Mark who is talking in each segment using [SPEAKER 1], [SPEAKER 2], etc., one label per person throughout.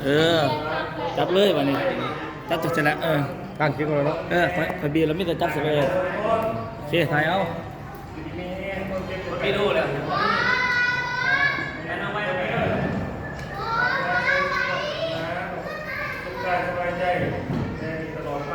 [SPEAKER 1] อจับเลยวันนี้จับจุดชนะ
[SPEAKER 2] ตั้งจริงเลยเนาะ
[SPEAKER 1] คอยบีเราไม่แต่จับ11โอเคถ่ายเอาไม่ดูเลย
[SPEAKER 2] สบายใจตลอดไป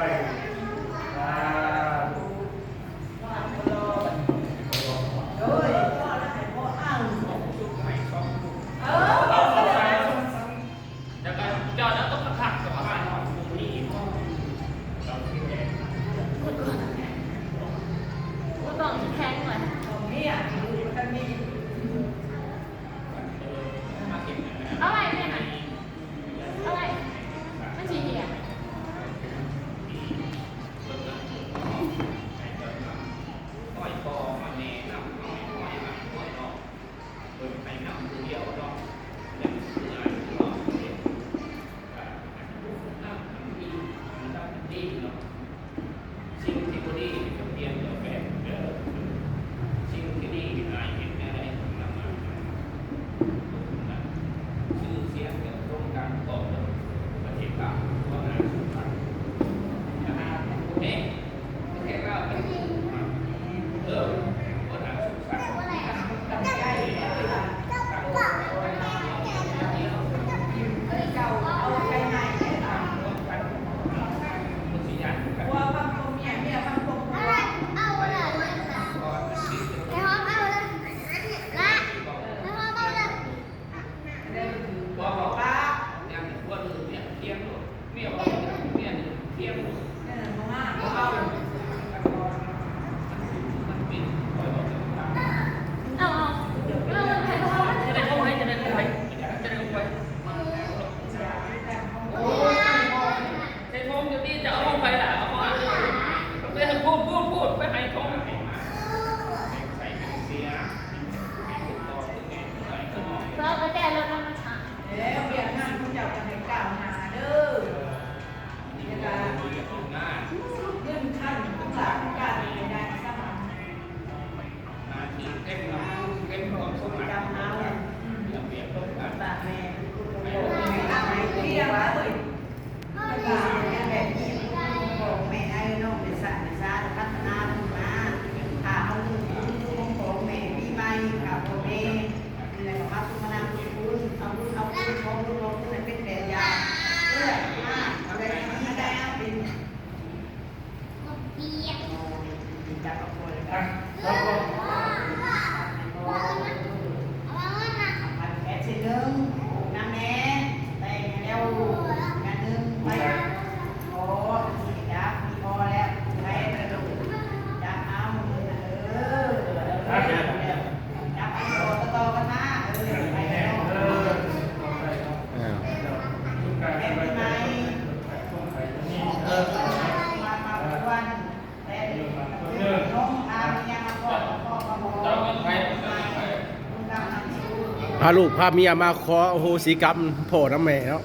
[SPEAKER 2] พาลูกพาเมียมาขอโหสิกรรมพ่อน้ำแม่เนาะ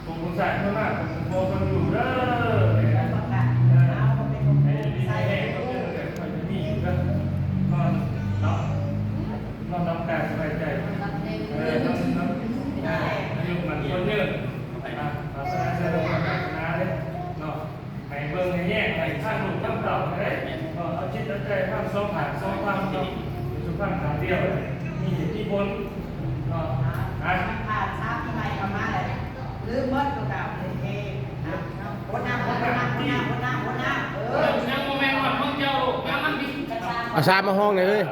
[SPEAKER 2] ผมใส่เท่านั้นผมโบกันอยู่เด้อน้องแต่สบายใจน้องอยู่มันคนเยอะภาษาเชิงภาษาเลยเนาะไปเบิ่งในแง่ไปข้างลูกข้างเต่าก็ได้เอาชิดตั้งใจข้างซ้อมผ่านซ้อมความดีสุขภาพขาเดียวมีที่บนก็ผ่านชาที่ไหนประมาณอะไรลืมเมื่อตัวเก่าเลยเองโคตรน้ำยังโมเมนต์ก่อนห้องเจ้ายังมันดีอาชามาห้องเลย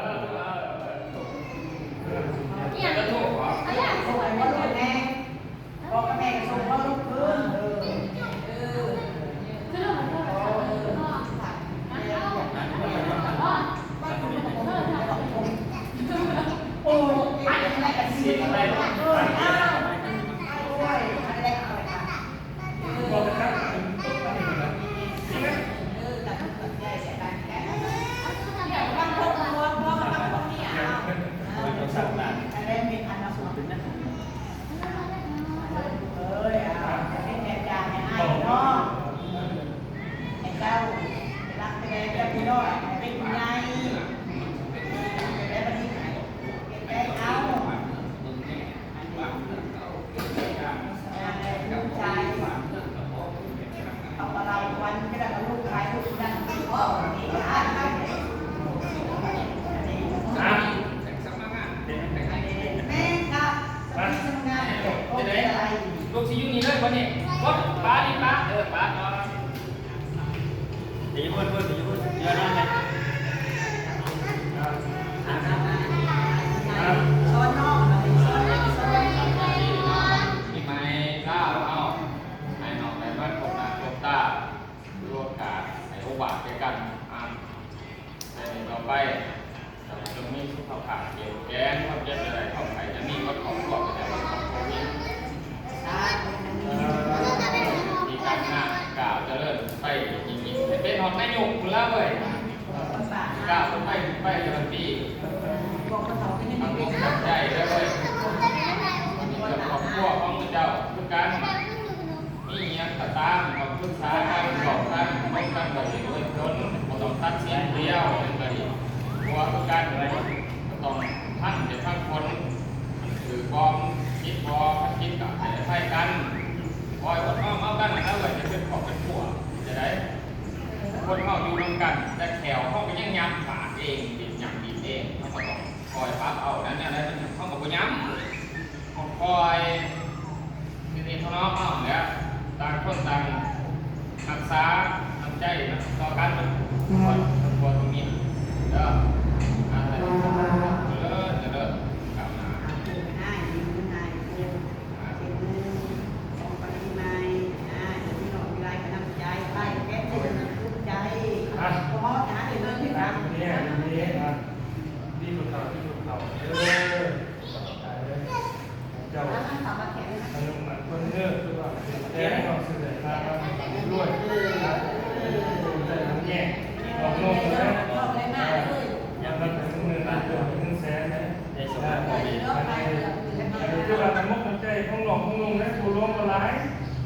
[SPEAKER 3] ลูกสิอยู่นี่เลยวันนี้ก็ป้านี่ป้าป้าก่อน
[SPEAKER 1] เดี๋ยวพูดเดี๋ยวนั่งเลย
[SPEAKER 4] ช้อนนอกหน่อยช้อนเล็กช้อน
[SPEAKER 3] มีไม้ก้าวเอาไม้นอกไม้บ้านคนตาคนตาร่วมกันไอ้อุบาทด้วยกันแต่ต่อไปจะมีสุขภาพเกี่ยวแกนความเจ็บอะไรเข้าไปจะมีวัดของพวกแต่ว่าของโควิดมีการงานกล่าวจะเริ่มไปยิงเป็นหอดไม่หยุกแล้วเว้ยกล่าวไปกันปี
[SPEAKER 4] บอกกระสอบที่นี่
[SPEAKER 3] ทำ
[SPEAKER 4] ไม่
[SPEAKER 3] บุญ
[SPEAKER 4] ได้
[SPEAKER 3] กับใจแล้วเว้ยมีเกิดของพวกของเจ้าทุกการมีอย่างตตามของทุกสาการหลอกกันไม่กันแบบนี้เลยจนต้องทัดเสียงเดียวเป็นไปหัวทุกการต้องท่านจะทั้งคนถือกองคิดบอคิดกับใครกันคอยคนเอากันแล้วเลยจะเป็นของเป็นผัวจะได้คนเขาอยู่ร่วมกันแต่แขวเขาไปยังยำปากเองดิบยำดิบเองเขาก็ต้องคอยปั๊บเอานั้นอะไรมันเขาก็ไปย้ำคอยนี่เขาน้องเอาเนี่ยต่างคนต่างรักษาทำใจต่อกันมันคนตัวตรงนี้เด้ออะไรจะเลิกกลับมา
[SPEAKER 4] ง่ายดีง่ายเร็วเป็นของปริมาณจะมีหน่อยมีไรกระนำใจไปแก้เป็นทุกใจเพราะหาเรื่องที่รัก
[SPEAKER 2] เนี่ยนี่ครับดีสุดเขาเจ้า
[SPEAKER 4] แล้วทำมาแข็ง
[SPEAKER 2] ขนมมันคนเนื้อคือว่าแก้ความเสื่อมมาด้วยแต่ทั้งแง่ออกนอกเลยยังมันถึง1 ล้านเกือบ1 แสนนะ
[SPEAKER 1] ในสมัยก่อนนี้
[SPEAKER 2] คือว่ามันมุกมันใจของหลอกของลุงนะกูร่วมมาหลาย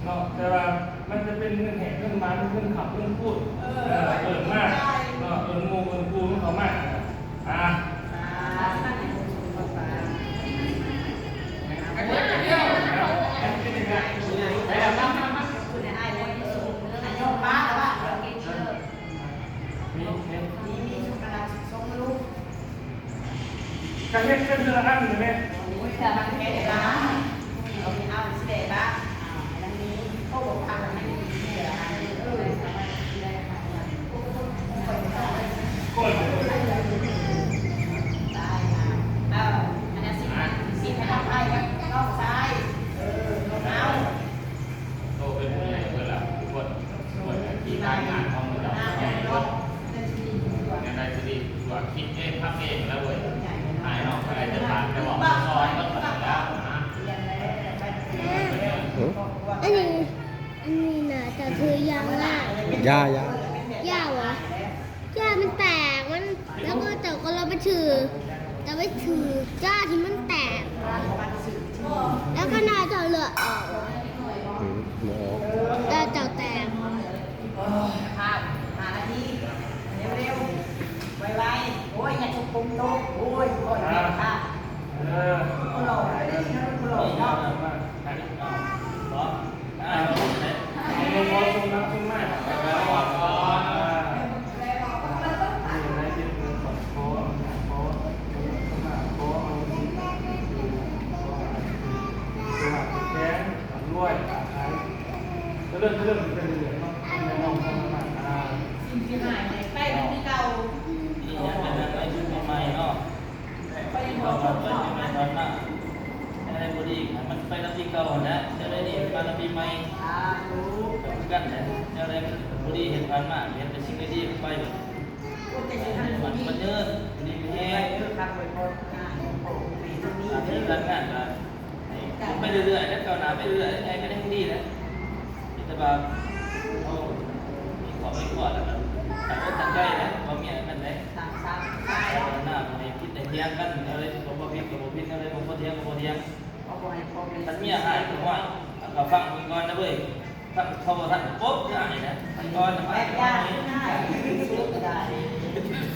[SPEAKER 2] เนาะแต่ว่ามันจะเป็นเงินแห่งเงินมันเงินขับเงินพูดเอิญมากเนาะเอิญงูเอิญกูมันเขามาก
[SPEAKER 3] ไปแล้วมา
[SPEAKER 4] คุณไอ้ไอ้นายกป้าแล้วว่ามีช็อกโกแลตส่งลูก
[SPEAKER 2] การเฮ็ดเป็นเรื่องอันนี่แม่
[SPEAKER 4] แต่มันแค่ไหนบ้างเอาเอาสิเดบ้างอันนี้เขาบอกทำแบบนี้เนี่ยได้ค่ะ
[SPEAKER 2] ก้น
[SPEAKER 4] ได้ค่ะอันนี้สิให้เราไปกับน้องชายเอา
[SPEAKER 3] โตเป็นผู้ใหญ่เพื่อนละทุกคนที่การงานของเราใหญ่เพื่อนในในสติส่วนคิดเองทำเองแล้วเว้ยหายนอกอะไรจะผ่านจะบอกซอยต้องผ่านแล้วนะ
[SPEAKER 5] อันนี้นะแต่คือยางล่ะ
[SPEAKER 1] ย่า
[SPEAKER 5] ย่าวะย่ามันแตกมันแล้วก็แต่ก็เราไปถือแต่ไปถือย่าที่มันแตก แล้วก็น่าจะเลือดออกแต่เจ้าแตก
[SPEAKER 4] ภาพ5 นาทีเร็วๆไวๆโอ้ยอย่าชกปุ่มโต๊ะโอ้ยโอ้ยค่ะคุณหล่อไม่ได้ยินนะคุณหล่อเนาะ
[SPEAKER 2] ลงมอชมน้ำชุ่มมากอยู่ในจิตของโค้แกนรวยจะเริ่มเป็นเหลืองเนาะในห้องทำงาน
[SPEAKER 4] สิ่งที่หายในใกล้ที่เก่า
[SPEAKER 1] นี่ยังเป็นอะไรชุดใหม่เนาะ
[SPEAKER 4] ไปยัง
[SPEAKER 1] เรา
[SPEAKER 4] หัว
[SPEAKER 1] ไป
[SPEAKER 4] ชม
[SPEAKER 1] ไม่
[SPEAKER 4] เนาะ
[SPEAKER 1] ทันนะอะไรพอดีมันไปรับปีเก่าแล้วจะได้นี่มารับปีใหม่
[SPEAKER 4] รู้
[SPEAKER 1] กันนะจะได้พอดีเห็นผ่านมาเห็นเป็นสิ่งดีไป
[SPEAKER 4] คุณจะชื่อท่าน
[SPEAKER 1] มัน
[SPEAKER 4] นี้
[SPEAKER 1] มันเยอะดีแห้
[SPEAKER 4] ไป
[SPEAKER 1] ง
[SPEAKER 4] ครับไปพบปีนี้
[SPEAKER 1] ที่ร้านงานกันไปเรื่อยๆแล้วก็หนาไปเรื่อยไงไม่ได้ดีนะแต่แบบโอ้มีของไม่กวาดแล้วนะแต่ก็ตั้งใจนะเพราะเมียมันได้
[SPEAKER 4] ต่างชาติใช่
[SPEAKER 1] หน้าในคิดในเทียงกันอะไรผมก็พิษกับผมพิษอะไรผมก็เทียงกับผมเทียง
[SPEAKER 4] เอาไปพบ
[SPEAKER 1] ท่านเมียหายผมว่าก็ฟังคุณก่อนนะเว้ยท่านเขาบอกท่านปุ๊บได้นะท่านก่อนนะ
[SPEAKER 4] แบ
[SPEAKER 1] ไม่
[SPEAKER 4] บ
[SPEAKER 1] ได้
[SPEAKER 4] ยากง่ายสู้ก็ได้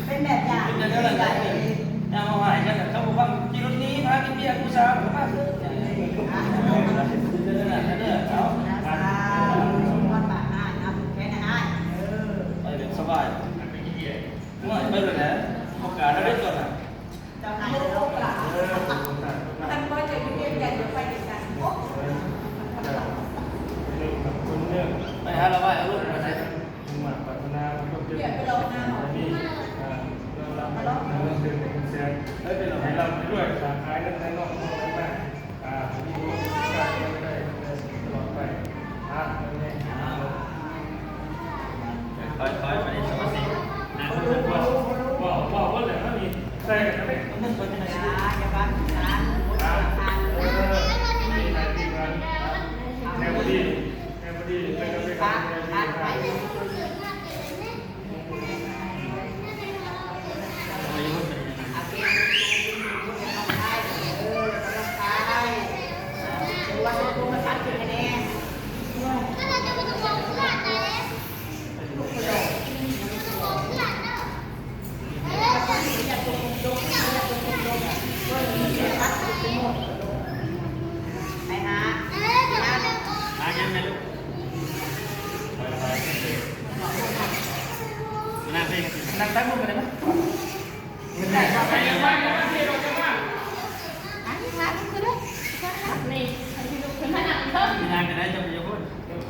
[SPEAKER 4] เป็นแบบยาก
[SPEAKER 1] เป็นเรื่องอะไรเนี่ยมาหายกันเขาบอกว่ากินรถนี้พากินเบียร์กูสาวเขามาซื้อเนี่ยเรื่องนั้นเรื่องเขา
[SPEAKER 4] วันบาทห้านะแค่นั้น
[SPEAKER 1] ไปแบบสบายง่ายไปเลยนะโอกาสได้ก่อนนะ
[SPEAKER 4] เจ้านายโลกปลาท่านก็จะยุ่งเย็นจะไปด้วยกันโอ้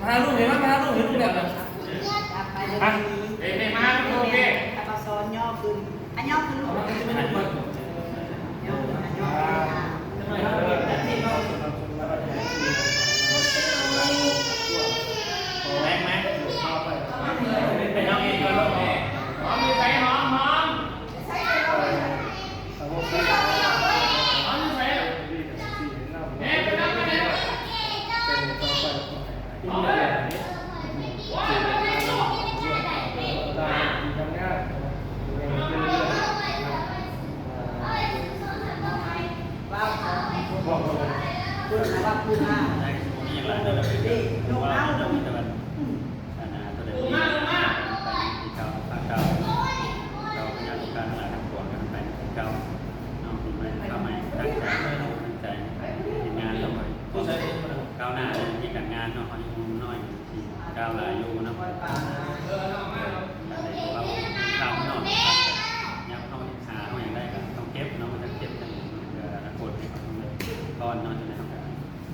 [SPEAKER 1] มาลูกเห็นไหมมาลูกเห็นลูกแบบนั้น
[SPEAKER 4] จับไปเลย
[SPEAKER 3] เด็กมาลูกเด็ก
[SPEAKER 4] ตะกซ้อนย่อขึ้นอันย่อขึ้นลูก
[SPEAKER 1] จะไม่ได้เปิด
[SPEAKER 4] ย่อขึ้นอันย่อขึ้น
[SPEAKER 1] ทำไมครับแรงไหมเป็นน้องเองก็ลูก
[SPEAKER 3] หอมมีใส่หอมหอมหอมมีใส่เนี่ยเป็นน้ำมันเนี่ยหอมเลยว้าวไม่ลูก
[SPEAKER 4] ว้าวพูดนะว่าพูดมาก
[SPEAKER 1] มีอย่างไรเราแบบนี้ว่าเรามีแต่แบบตัวเด็ก
[SPEAKER 3] ถูกมากถูกมาก
[SPEAKER 1] เก่าเก่าเราพยายามการหาทางตัวกันไปเก่าน้องคุณไปทำไมตั้งใจตั้งใจงานเราไปก้าวหน้าที่การงานเนาะเขาอยู่น้อยก้าวหน้าอยู่นะ
[SPEAKER 4] ปล่อยปลา
[SPEAKER 1] เราทำนอนยับเข้าขาเขาอย่างได้ก็ต้องเก็บเนาะมันจะเก็บกันกดตอนนอนจะได้ทำการ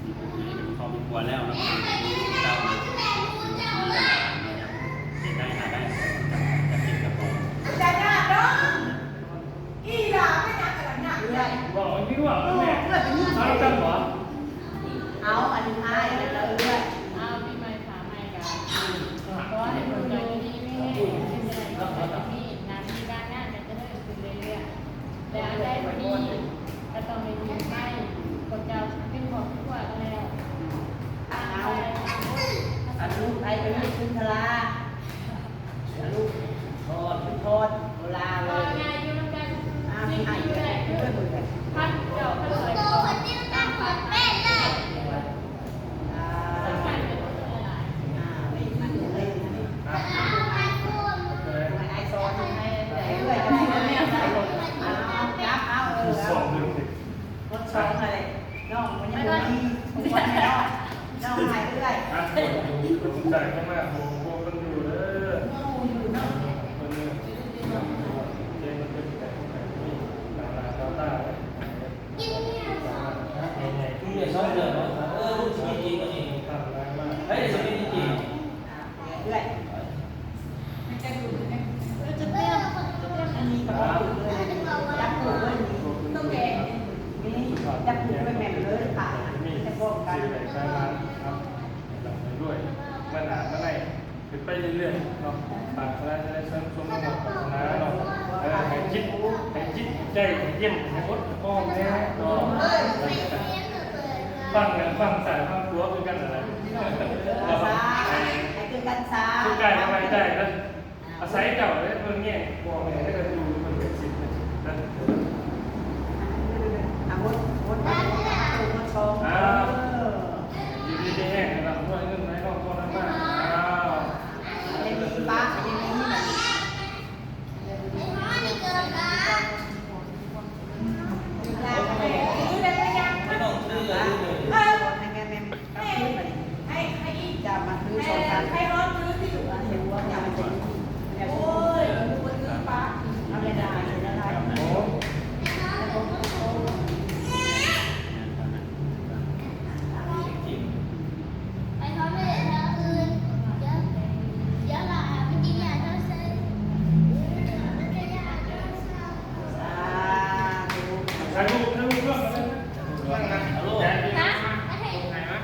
[SPEAKER 1] มีพวกนี้เป็นข้อมีควรแล้วเนาะก้าวมาเห็นได้หาได้จะเก็บกระโปรง
[SPEAKER 4] จะหน้าเนาะอีหล่าไม่หนักกระหนักเลย
[SPEAKER 2] บอกว่าพี่ว่าแม่ใช้กันเหรอ
[SPEAKER 4] เอาอันนี้ให้แล้วเรื่อย
[SPEAKER 6] เอาปีใหม่ฝาใหม่กันเพราะว่าในคนเราที่นี่ไม่ให้เป็นอะไรก็จะมีงานที่การงานกันจะได้ขึ้นเรื่อยๆแต่ได้พอดีก็ต้องมีไม่กดเจ้าเป็นของทั่วแล้ว
[SPEAKER 4] เอาอันลูกไทยเป็นลูกขึ้นทลาลูกทอดทอดโบราณ
[SPEAKER 6] พ
[SPEAKER 4] เล
[SPEAKER 6] อย งานอยู่น้ำกัน
[SPEAKER 4] มี
[SPEAKER 6] ที่
[SPEAKER 4] ไข่
[SPEAKER 6] อยู่
[SPEAKER 4] ด้
[SPEAKER 6] ไหน
[SPEAKER 4] วยหมดเลย
[SPEAKER 6] พันเจ้าพันเลยตามพันเป็นเลย
[SPEAKER 4] อ่า
[SPEAKER 6] พันเป็นอะไร
[SPEAKER 4] ไม่มันเลย
[SPEAKER 2] โอเค
[SPEAKER 4] ไอซอนให้เรื่อยก็ได้ก็ไม่ได้เอาจับเอาเอา
[SPEAKER 2] 2 เดือนสิ
[SPEAKER 4] รถช้องอะไรน้องมันยังมีคนไม่รอดน้องหายเรื่อย
[SPEAKER 2] อ่ะผมใจเข้ามาโอ้โหมันอยู่เด้อมันเนี่ยเจมันเป็นแต่นี่ดาราดาวต้าเลย
[SPEAKER 1] คุณเรียนซ้อมเดือนเนาะลูกชีวิตจริงก็นี่
[SPEAKER 2] ทำอะไรมาก
[SPEAKER 1] เฮ้ยชีวิตจริง
[SPEAKER 4] เรื่อย
[SPEAKER 6] จะเปรี้ยวจะเปรี้ยว
[SPEAKER 4] อันนี้ก็ถูกเลยจับถูกเลยต้องแกนี่จับถูกไปแม่เลยป่า
[SPEAKER 2] มี
[SPEAKER 4] จะป้องกัน
[SPEAKER 2] สื่อไหนใช้ร้านครับหลังไปด้วยมันหนามันไหนเป็นไปเรื่อยๆเนาะปากร้านจะได้สร้างสมบูรณ์กับน้าเนาะให้จิตใจเยี่ยมให้อดพ่อแม่เนาะฟังเนี่ยฟังสายฟังตัวคือกันอะไร
[SPEAKER 4] ภาษาไอ้คือกันซา
[SPEAKER 2] ทุกกายสบายใจนะอาศัยเจ้าเลยเพิ่งเนี่ยบอกเลยให้กันดูมันเป็นสิทธิ์นะ
[SPEAKER 4] อาวุธวุธตัวชง
[SPEAKER 2] อยู่ดีๆแห้งเราด้วยเงินไหนเราตัวนั้นมากอ้าว
[SPEAKER 4] ยังมีป้ายังมีแบบ
[SPEAKER 1] ไม่ต้องซื้อเลย
[SPEAKER 4] ให้แม่ให้จะมาซื้อชงกันให้ร้อนซื้อที่อยู่เห็นว่าอยากเป็นโอ้ยคนซื้อป้าเอาไม่ได้ไม่ได้
[SPEAKER 2] โอ้
[SPEAKER 1] จริง
[SPEAKER 5] ไอ้เขาไม่ได้ทำอื่นเดี๋ยวหล่ะไม่กินยาเท่าเซ่ไม่กินยาเท่าเซ่
[SPEAKER 2] ใช้ลูกเรื่องเรื่องอะไรนะ
[SPEAKER 1] ฮัลโหล
[SPEAKER 2] แดนดี
[SPEAKER 5] ฮะ
[SPEAKER 2] มาก
[SPEAKER 5] ไม่ให้
[SPEAKER 2] ไหนนะ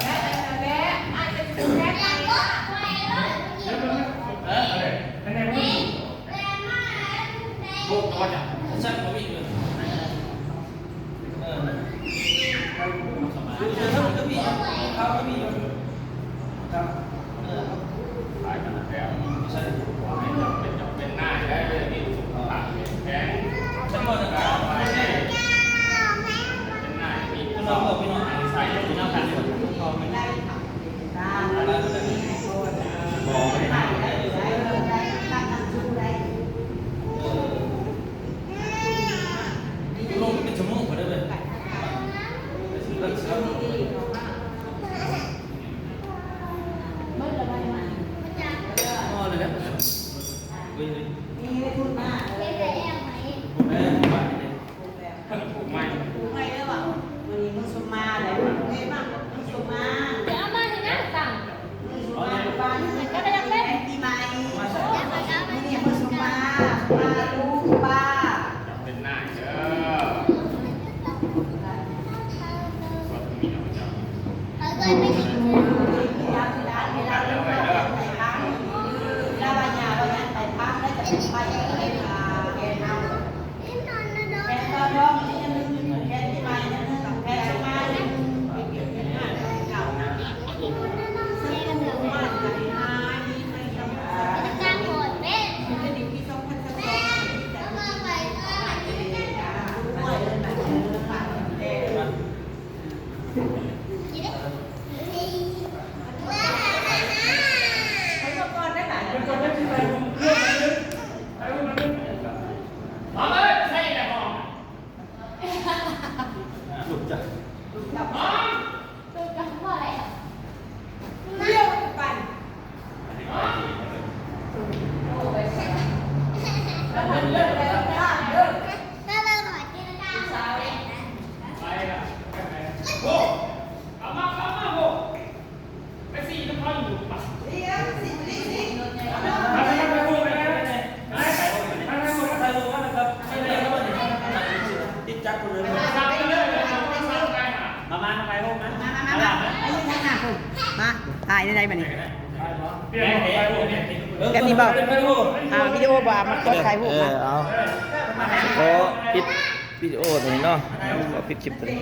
[SPEAKER 5] แม่แม่อาจจะเป็นแม่ก็ไม่เลย
[SPEAKER 2] เดี๋ยวนะอะไรอันไหนมึง
[SPEAKER 5] แม่มาแม่
[SPEAKER 3] ลูกตัวเนี่ย
[SPEAKER 1] ช่างเขาวิ่งเลยดูเจอเขาก็มีเขาก็มีอยู่ครับ
[SPEAKER 3] ตายกันแล้ว
[SPEAKER 1] ไม่ใช่
[SPEAKER 3] เป็นหน้าได้เลยนี่ปากเป็นแข็ง
[SPEAKER 1] ฉันก็จะกล่าวไปให้
[SPEAKER 3] เป็นหน้ามี
[SPEAKER 1] พี่น้องบอกพี่น้องใส่พี่น้องกันหมดพอไม่
[SPEAKER 4] ได้
[SPEAKER 1] ได้
[SPEAKER 4] ได้
[SPEAKER 1] อะไรก็ได้บอกไม่ได้
[SPEAKER 4] ได้ได้ตั้งชูได้
[SPEAKER 1] ลงเป็นชั่วโมงก็ได้เลยเลิกเช้า
[SPEAKER 6] เมื่อไรมา
[SPEAKER 1] อ๋อเลยนะเว้ย
[SPEAKER 4] มีทุนมาก
[SPEAKER 5] ไม่ได้แอบไหม
[SPEAKER 1] แม่บ้านเนี่ย
[SPEAKER 3] ถูกไหม
[SPEAKER 4] ถูกไหมแล้วอ่ะวันนี้มึงสมมาเลยเฮ้ยบ้างมึงสมมา
[SPEAKER 5] เดี๋ยวเอามาให้นะสั่ง
[SPEAKER 4] ม
[SPEAKER 5] ยไม่เห็นเลย
[SPEAKER 4] เวลาเราไปพักเวลาวันยาเราไปพักแล้วจะไปอะไรแกนเอา
[SPEAKER 5] เล่นนอนนะดอก
[SPEAKER 4] แกนก็ร้องนี่นึงแกนที่มาเนี่ยนึงกับแกนที่มาเนี่ยไปเก็บเงินมาเก่านะซื้อกันเถอะว่าจะหาดีไม่ทำอะไร
[SPEAKER 5] จะจ้างหมดแม่
[SPEAKER 4] จะดีพี่ต้องพัฒนา
[SPEAKER 5] แล้วมาไปก็
[SPEAKER 4] ด้วยเลยแบบฝากเด็ก
[SPEAKER 5] จีได้
[SPEAKER 4] เขาก็ก่อนได้หลาย
[SPEAKER 2] เป็นคนที่ไปผมเรื่องมันนึงไปมันนึงเอาเลยใช่แหละพ่อ
[SPEAKER 1] ลูกจ้ะ
[SPEAKER 5] ตัวกันพ่ออะไรอ่ะ
[SPEAKER 4] เลี้ยวปั่นแล้วมันเลิกแล้วข้ามเลิก
[SPEAKER 5] ถ้าเราหน่อยจีนก้าสาวเลยนะ
[SPEAKER 2] ไปละโอ้เอามาโอ้ไปสี่น้ำพันอยู่ป่ะ
[SPEAKER 4] เลี้ยวสิสิสิ
[SPEAKER 2] ไปพูดไปเลยไปพูดไปพูดว่านะครับไม่ได้แล้วมันติดจับคนเลยทำไปเลยไปหา
[SPEAKER 1] มาไปพวกนั้น
[SPEAKER 4] มาไอ้ยังหน้าคุณมาถ่ายได้ไหมบัดนี้
[SPEAKER 2] เปลี่ยนไปพูดเนี่ย
[SPEAKER 4] แบบนี้บอกวิดีโอบ่มากดถ่ายรูปมา
[SPEAKER 7] เอาขอปิดวิดีโอตัวนี้เนาะขอปิดคลิปตัวนี้